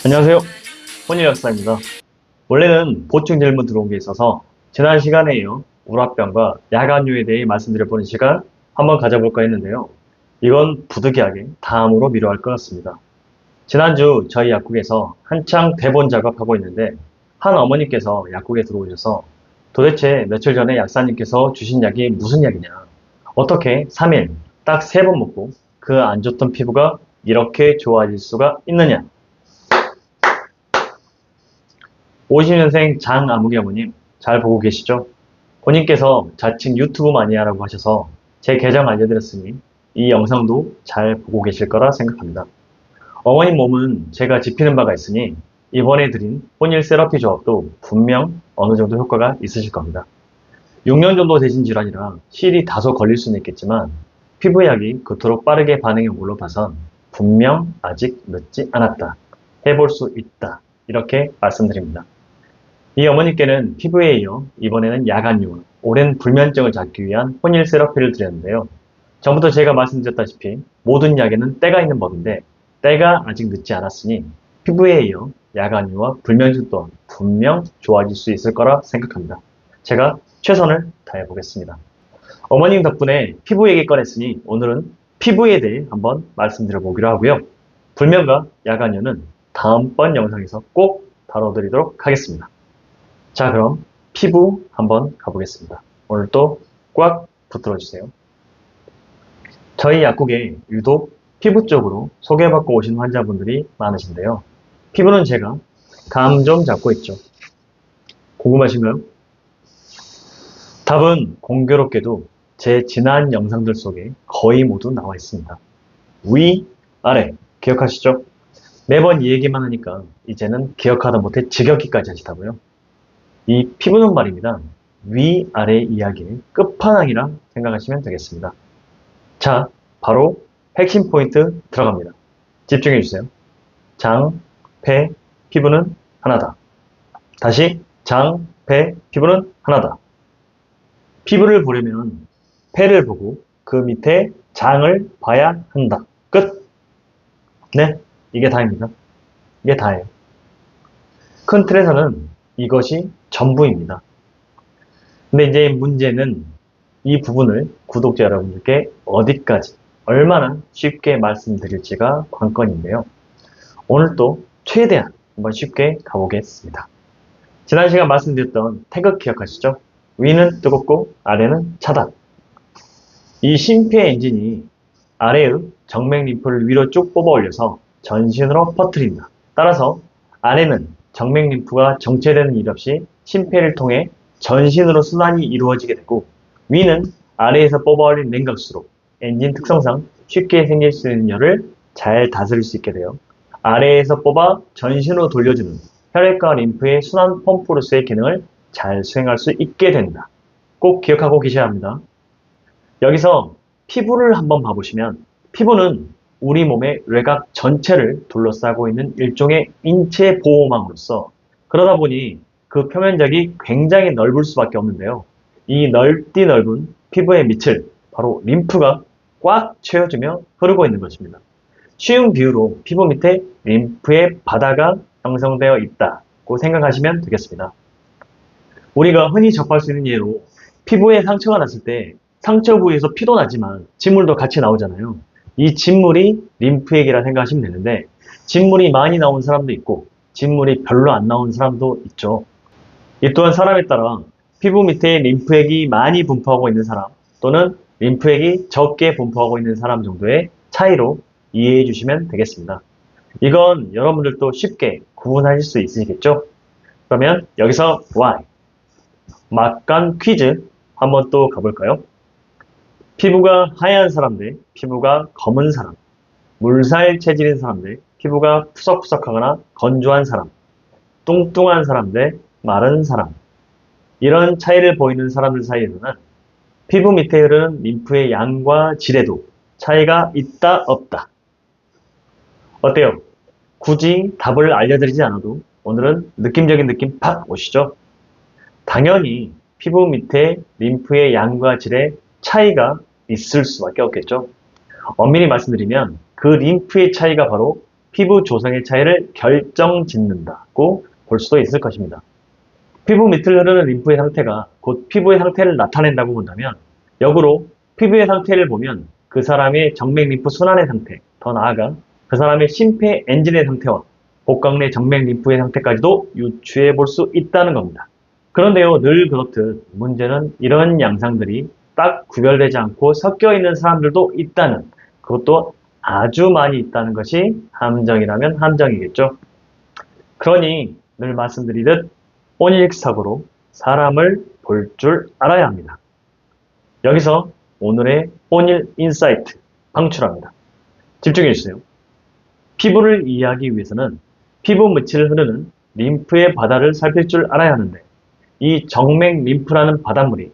안녕하세요. 혼일 역사입니다. 원래는 보충 질문 들어온 게 있어서 지난 시간에 이어 우라병과 야간유에 대해 말씀드려보는 시간 한번 가져볼까 했는데요. 이건 부득이하게 다음으로 미뤄할 것 같습니다. 지난주 저희 약국에서 한창 대본 작업하고 있는데 한 어머니께서 약국에 들어오셔서 도대체 며칠 전에 약사님께서 주신 약이 무슨 약이냐, 어떻게 3일 딱 3번 먹고 그 안 좋던 피부가 이렇게 좋아질 수가 있느냐. 50년생 장아무개 어머님 잘 보고 계시죠? 본인께서 자칭 유튜브 마니아라고 하셔서 제 계정 알려드렸으니 이 영상도 잘 보고 계실 거라 생각합니다. 어머님 몸은 제가 짚히는 바가 있으니 이번에 드린 혼일 세라피 조합도 분명 어느 정도 효과가 있으실 겁니다. 6년 정도 되신 질환이라 시일이 다소 걸릴 수는 있겠지만 피부약이 그토록 빠르게 반응이 온 걸로 봐선 분명 아직 늦지 않았다, 해볼 수 있다, 이렇게 말씀드립니다. 이 어머니께는 피부에 이어 이번에는 야간유와 오랜 불면증을 잡기 위한 혼일 세라피를 드렸는데요. 전부터 제가 말씀드렸다시피 모든 약에는 때가 있는 법인데 때가 아직 늦지 않았으니 피부에 이어 야간유와 불면증 또한 분명 좋아질 수 있을 거라 생각합니다. 제가 최선을 다해 보겠습니다. 어머님 덕분에 피부 얘기 꺼냈으니 오늘은 피부에 대해 한번 말씀드려 보기로 하고요. 불면과 야간유는 다음번 영상에서 꼭 다뤄드리도록 하겠습니다. 자, 그럼 피부 한번 가보겠습니다. 오늘도 꽉 붙들어 주세요. 저희 약국에 유독 피부 쪽으로 소개받고 오신 환자분들이 많으신데요. 피부는 제가 감 좀 잡고 있죠. 궁금하신가요? 답은 공교롭게도 제 지난 영상들 속에 거의 모두 나와 있습니다. 위, 아래 기억하시죠? 매번 이 얘기만 하니까 이제는 기억하다 못해 지겹기까지 하시다고요? 이 피부는 말입니다. 위아래 이야기의 끝판왕이라 생각하시면 되겠습니다. 자, 바로 핵심 포인트 들어갑니다. 집중해 주세요. 장, 폐, 피부는 하나다. 다시 장, 폐, 피부는 하나다. 피부를 보려면 폐를 보고 그 밑에 장을 봐야 한다. 끝. 네, 이게 다입니다. 이게 다예요. 큰 틀에서는 이것이 전부입니다. 근데 이제 문제는 이 부분을 구독자 여러분들께 어디까지 얼마나 쉽게 말씀드릴지가 관건인데요. 오늘 또 최대한 한번 쉽게 가보겠습니다. 지난 시간 말씀드렸던 태극 기억하시죠? 위는 뜨겁고 아래는 차다. 이 심폐 엔진이 아래의 정맥 림프를 위로 쭉 뽑아 올려서 전신으로 퍼뜨린다. 따라서 아래는 정맥 림프가 정체되는 일 없이 심폐를 통해 전신으로 순환이 이루어지게 되고, 위는 아래에서 뽑아올린 냉각수로 엔진 특성상 쉽게 생길 수 있는 열을 잘 다스릴 수 있게 되어 아래에서 뽑아 전신으로 돌려주는 혈액과 림프의 순환 펌프로서의 기능을 잘 수행할 수 있게 된다. 꼭 기억하고 계셔야 합니다. 여기서 피부를 한번 봐보시면 피부는 우리 몸의 외곽 전체를 둘러싸고 있는 일종의 인체 보호망으로서, 그러다 보니 그 표면적이 굉장히 넓을 수밖에 없는데요. 이 넓디 넓은 피부의 밑을 바로 림프가 꽉 채워주며 흐르고 있는 것입니다. 쉬운 비유로 피부 밑에 림프의 바다가 형성되어 있다고 생각하시면 되겠습니다. 우리가 흔히 접할 수 있는 예로 피부에 상처가 났을 때 상처 부위에서 피도 나지만 진물도 같이 나오잖아요. 이 진물이 림프액이라 생각하시면 되는데, 진물이 많이 나온 사람도 있고 진물이 별로 안 나온 사람도 있죠. 이 또한 사람에 따라 피부 밑에 림프액이 많이 분포하고 있는 사람 또는 림프액이 적게 분포하고 있는 사람 정도의 차이로 이해해 주시면 되겠습니다. 이건 여러분들도 쉽게 구분하실 수 있으시겠죠? 그러면 여기서 why 막간 퀴즈 한번 또 가볼까요? 피부가 하얀 사람 대 피부가 검은 사람, 물살 체질인 사람 대 피부가 푸석푸석하거나 건조한 사람, 뚱뚱한 사람 대 마른 사람, 이런 차이를 보이는 사람들 사이에서는 피부 밑에 흐르는 림프의 양과 질에도 차이가 있다 없다. 어때요? 굳이 답을 알려드리지 않아도 오늘은 느낌적인 느낌 팍 오시죠? 당연히 피부 밑에 림프의 양과 질에 차이가 있을 수밖에 없겠죠. 엄밀히 말씀드리면 그 림프의 차이가 바로 피부 조성의 차이를 결정짓는다고 볼 수도 있을 것입니다. 피부 밑을 흐르는 림프의 상태가 곧 피부의 상태를 나타낸다고 본다면 역으로 피부의 상태를 보면 그 사람의 정맥 림프 순환의 상태, 더 나아가 그 사람의 심폐 엔진의 상태와 복강 내 정맥 림프의 상태까지도 유추해 볼 수 있다는 겁니다. 그런데요, 늘 그렇듯 문제는 이런 양상들이 딱 구별되지 않고 섞여 있는 사람들도 있다는, 그것도 아주 많이 있다는 것이 함정이라면 함정이겠죠. 그러니 늘 말씀드리듯 혼일사고로 사람을 볼 줄 알아야 합니다. 여기서 오늘의 혼일 인사이트 방출합니다. 집중해 주세요. 피부를 이해하기 위해서는 피부 밑을 흐르는 림프의 바다를 살필 줄 알아야 하는데 이 정맥 림프라는 바닷물이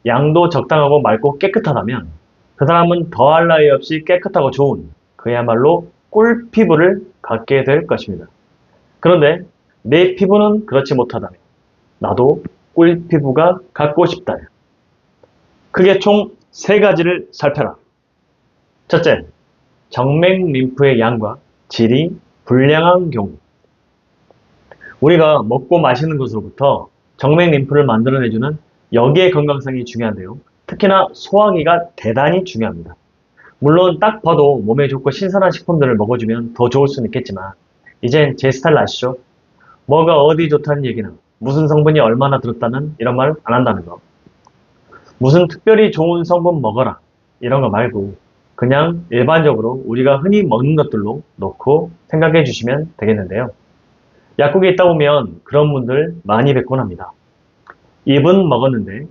양도 적당하고 맑고 깨끗하다면 그 사람은 더할 나위 없이 깨끗하고 좋은 그야말로 꿀 피부를 갖게 될 것입니다. 그런데 내 피부는 그렇지 못하다면 나도 꿀 피부가 갖고 싶다. 크게 총 3가지를 살펴라. 첫째, 정맥 림프의 양과 질이 불량한 경우. 우리가 먹고 마시는 것으로부터 정맥 림프를 만들어내주는 역의 건강성이 중요한데요. 특히나 소화기가 대단히 중요합니다. 물론 딱 봐도 몸에 좋고 신선한 식품들을 먹어주면 더 좋을 수는 있겠지만 이젠 제 스타일 아시죠? 뭐가 어디 좋다는 얘기는 무슨 성분이 얼마나 들었다는 이런 말 안 한다는 거. 무슨 특별히 좋은 성분 먹어라 이런 거 말고 그냥 일반적으로 우리가 흔히 먹는 것들로 놓고 생각해 주시면 되겠는데요. 약국에 있다 보면 그런 분들 많이 뵙곤 합니다. 입은 먹었는데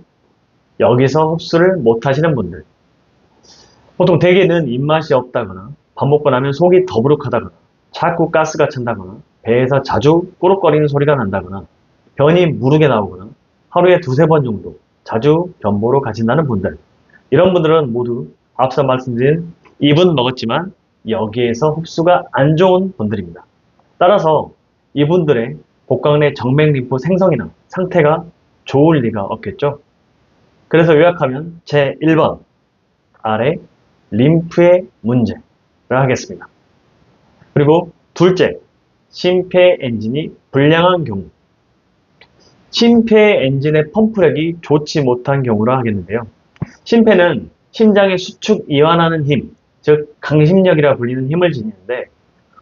여기서 흡수를 못 하시는 분들. 보통 대개는 입맛이 없다거나 밥 먹고 나면 속이 더부룩하다거나 자꾸 가스가 찬다거나 배에서 자주 꾸룩거리는 소리가 난다거나 변이 무르게 나오거나 하루에 2-3번 정도 자주 변보로 가신다는 분들. 이런 분들은 모두 앞서 말씀드린 입은 먹었지만 여기에서 흡수가 안 좋은 분들입니다. 따라서 이분들의 복강 내 정맥 림프 생성이나 상태가 좋을 리가 없겠죠. 그래서 요약하면 제 1번 아래 림프의 문제를 하겠습니다. 그리고 둘째, 심폐 엔진이 불량한 경우. 심폐 엔진의 펌프력이 좋지 못한 경우라 하겠는데요. 심폐는 심장의 수축 이완하는 힘, 즉 강심력이라 불리는 힘을 지니는데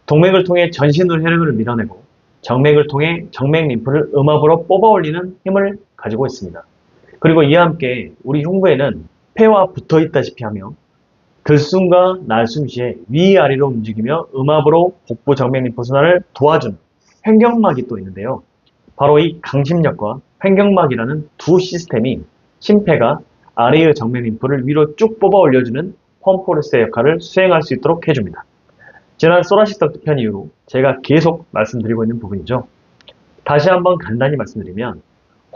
동맥을 통해 전신으로 혈액을 밀어내고 정맥을 통해 정맥 림프를 음압으로 뽑아 올리는 힘을 가지고 있습니다. 그리고 이와 함께 우리 흉부에는 폐와 붙어 있다시피 하며 들숨과 날숨 시에 위아래로 움직이며 음압으로 복부 정맥 림프 순환을 도와주는 횡격막이 또 있는데요. 바로 이 강심력과 횡격막이라는 두 시스템이 심폐가 아래의 정맥 림프를 위로 쭉 뽑아 올려주는 펌프로서의 역할을 수행할 수 있도록 해줍니다. 지난 소라식 덕트 편 이후로 제가 계속 말씀드리고 있는 부분이죠. 다시 한번 간단히 말씀드리면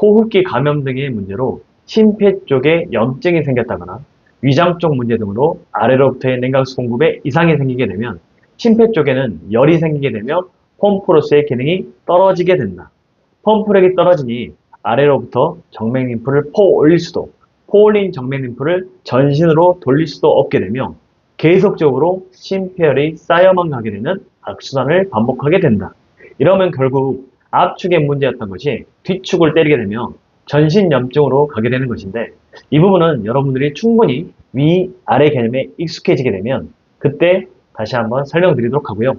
호흡기 감염 등의 문제로 심폐 쪽에 염증이 생겼다거나 위장 쪽 문제 등으로 아래로부터의 냉각수 공급에 이상이 생기게 되면 심폐 쪽에는 열이 생기게 되며 펌프로서의 기능이 떨어지게 된다. 펌프력이 떨어지니 아래로부터 정맥 림프를 퍼 올릴 수도, 퍼 올린 정맥 림프를 전신으로 돌릴 수도 없게 되며 계속적으로 심폐열이 쌓여만 가게 되는 악순환을 반복하게 된다. 이러면 결국 압축의 문제였던 것이 뒤축을 때리게 되며 전신염증으로 가게 되는 것인데 이 부분은 여러분들이 충분히 위아래 개념에 익숙해지게 되면 그때 다시 한번 설명드리도록 하고요.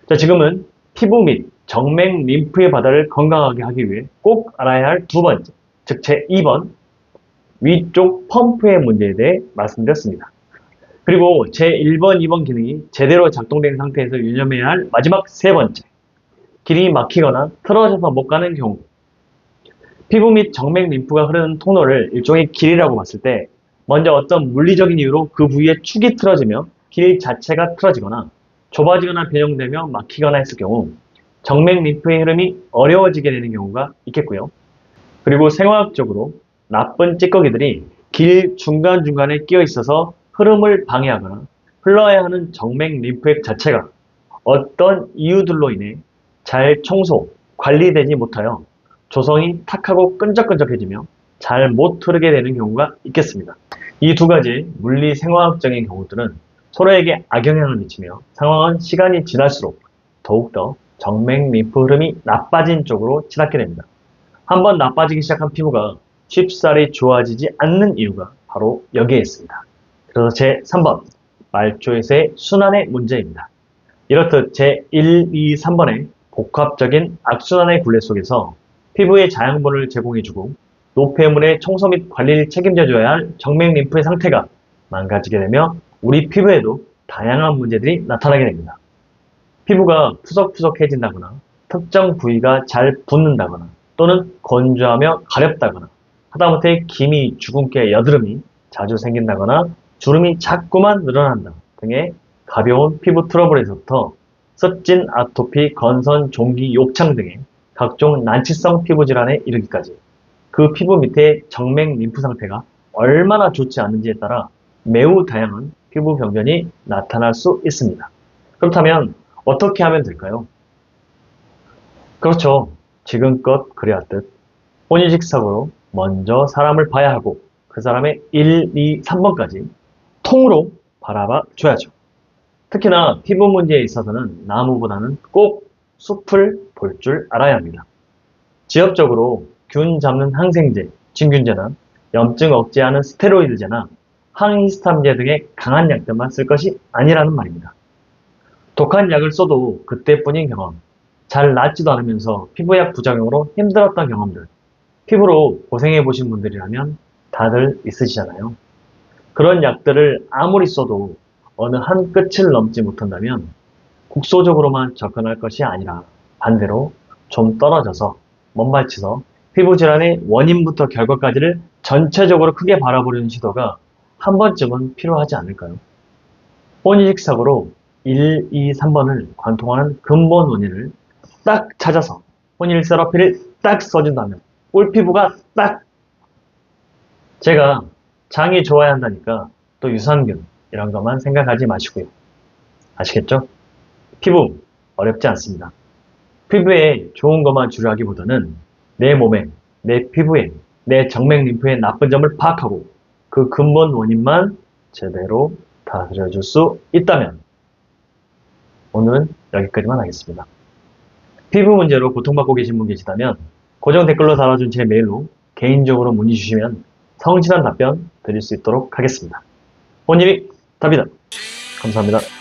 자, 지금은 피부 및 정맥 림프의 바다를 건강하게 하기 위해 꼭 알아야 할 2번째, 즉 제 2번 위쪽 펌프의 문제에 대해 말씀드렸습니다. 그리고 제 1번, 2번 기능이 제대로 작동된 상태에서 유념해야 할 마지막 3번째, 길이 막히거나 틀어져서 못 가는 경우. 피부 및 정맥 림프가 흐르는 통로를 일종의 길이라고 봤을 때 먼저 어떤 물리적인 이유로 그 부위에 축이 틀어지며 길 자체가 틀어지거나 좁아지거나 변형되며 막히거나 했을 경우 정맥 림프의 흐름이 어려워지게 되는 경우가 있겠고요. 그리고 생화학적으로 나쁜 찌꺼기들이 길 중간중간에 끼어 있어서 흐름을 방해하거나 흘러야 하는 정맥 림프액 자체가 어떤 이유들로 인해 잘 청소, 관리되지 못하여 조성이 탁하고 끈적끈적해지며 잘 못 흐르게 되는 경우가 있겠습니다. 이 2가지 물리 생화학적인 경우들은 서로에게 악영향을 미치며 상황은 시간이 지날수록 더욱더 정맥 림프 흐름이 나빠진 쪽으로 치닫게 됩니다. 한번 나빠지기 시작한 피부가 쉽사리 좋아지지 않는 이유가 바로 여기에 있습니다. 그래서 제3번, 말초에서의 순환의 문제입니다. 이렇듯 제1, 2, 3번의 복합적인 악순환의 굴레 속에서 피부에 자양분을 제공해주고 노폐물의 청소 및 관리를 책임져줘야 할 정맥 림프의 상태가 망가지게 되며 우리 피부에도 다양한 문제들이 나타나게 됩니다. 피부가 푸석푸석해진다거나 특정 부위가 잘 붓는다거나 또는 건조하며 가렵다거나 하다못해 기미, 주근깨, 여드름이 자주 생긴다거나 주름이 자꾸만 늘어난다 등의 가벼운 피부 트러블에서부터 습진, 아토피, 건선, 종기, 욕창 등의 각종 난치성 피부 질환에 이르기까지 그 피부 밑에 정맥 림프 상태가 얼마나 좋지 않은지에 따라 매우 다양한 피부 병변이 나타날 수 있습니다. 그렇다면 어떻게 하면 될까요? 그렇죠. 지금껏 그래왔듯 혼인식사고로 먼저 사람을 봐야 하고 그 사람의 1, 2, 3번까지 통으로 바라봐 줘야죠. 특히나 피부 문제에 있어서는 나무보다는 꼭 숲을 볼 줄 알아야 합니다. 지엽적으로 균 잡는 항생제, 진균제나 염증 억제하는 스테로이드제나 항히스타민제 등의 강한 약들만 쓸 것이 아니라는 말입니다. 독한 약을 써도 그때뿐인 경험, 잘 낫지도 않으면서 피부약 부작용으로 힘들었던 경험들, 피부로 고생해 보신 분들이라면 다들 있으시잖아요. 그런 약들을 아무리 써도 어느 한 끝을 넘지 못한다면 국소적으로만 접근할 것이 아니라 반대로 좀 떨어져서 먼발치서 피부 질환의 원인부터 결과까지를 전체적으로 크게 바라보려는 시도가 한 번쯤은 필요하지 않을까요? 혼인식 사고로 1, 2, 3번을 관통하는 근본 원인을 딱 찾아서 혼일 세라피를 딱 써준다면 꿀피부가 딱 제가 장이 좋아야 한다니까 또 유산균 이런 것만 생각하지 마시고요. 아시겠죠? 피부 어렵지 않습니다. 피부에 좋은 것만 주려하기보다는 내 몸에, 내 피부에, 내 정맥 림프의 나쁜 점을 파악하고 그 근본 원인만 제대로 다스려줄 수 있다면 오늘은 여기까지만 하겠습니다. 피부 문제로 고통받고 계신 분 계시다면 고정 댓글로 달아준 제 메일로 개인적으로 문의 주시면 성실한 답변 드릴 수 있도록 하겠습니다. 혼일이 답이다. 감사합니다.